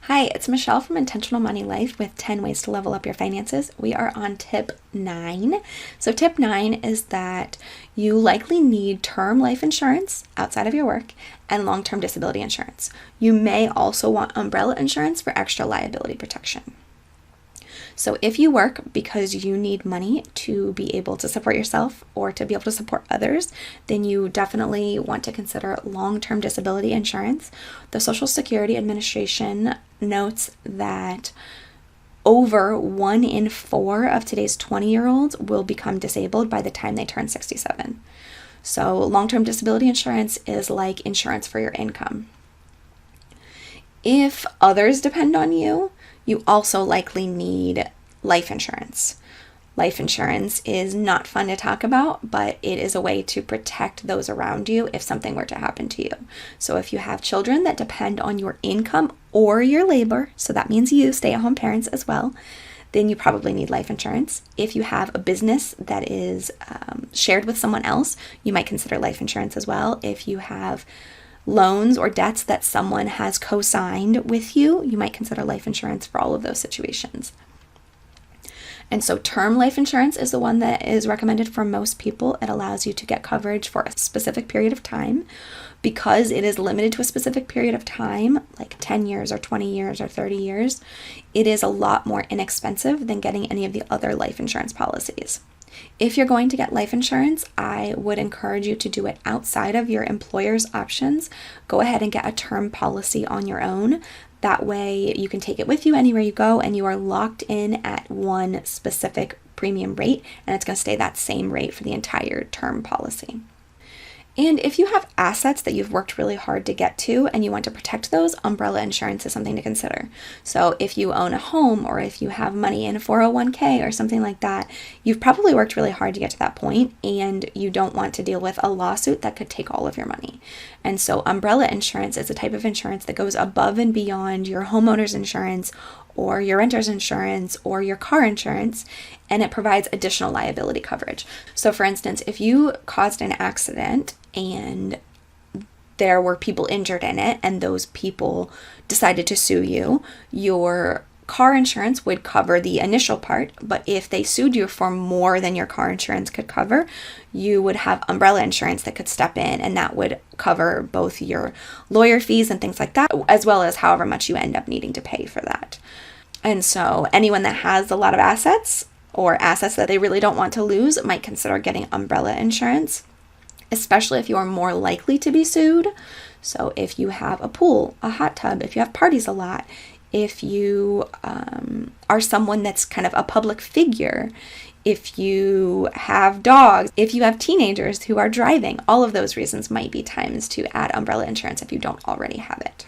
Hi, it's Michelle from Intentional Money Life with 10 ways to level up your finances. We are on tip 9. So, tip 9 is that you likely need term life insurance outside of your work and long term disability insurance. You may also want umbrella insurance for extra liability protection. So if you work because you need money to be able to support yourself or to be able to support others, then you definitely want to consider long-term disability insurance. The Social Security Administration notes that over 1 in 4 of today's 20-year-olds will become disabled by the time they turn 67. So long-term disability insurance is like insurance for your income. If others depend on you, you also likely need life insurance. Life insurance is not fun to talk about, but it is a way to protect those around you if something were to happen to you. So if you have children that depend on your income or your labor, so that means you, stay-at-home parents as well, then you probably need life insurance. If you have a business that is shared with someone else, you might consider life insurance as well. If you have loans or debts that someone has co-signed with you, you might consider life insurance for all of those situations. And so term life insurance is the one that is recommended for most people. It allows you to get coverage for a specific period of time. Because it is limited to a specific period of time, like 10 years or 20 years or 30 years, it is a lot more inexpensive than getting any of the other life insurance policies. If you're going to get life insurance, I would encourage you to do it outside of your employer's options. Go ahead and get a term policy on your own. That way you can take it with you anywhere you go and you are locked in at one specific premium rate, and it's going to stay that same rate for the entire term policy. And if you have assets that you've worked really hard to get to and you want to protect those, umbrella insurance is something to consider. So if you own a home or if you have money in a 401k or something like that, you've probably worked really hard to get to that point and you don't want to deal with a lawsuit that could take all of your money. And so umbrella insurance is a type of insurance that goes above and beyond your homeowner's insurance or your renter's insurance or your car insurance, and it provides additional liability coverage. So for instance, if you caused an accident and there were people injured in it and those people decided to sue you, your car insurance would cover the initial part, but if they sued you for more than your car insurance could cover, you would have umbrella insurance that could step in, and that would cover both your lawyer fees and things like that, as well as however much you end up needing to pay for that. And so anyone that has a lot of assets or assets that they really don't want to lose might consider getting umbrella insurance, especially if you are more likely to be sued. So if you have a pool, a hot tub, if you have parties a lot, if you are someone that's kind of a public figure, if you have dogs, if you have teenagers who are driving, all of those reasons might be times to add umbrella insurance if you don't already have it.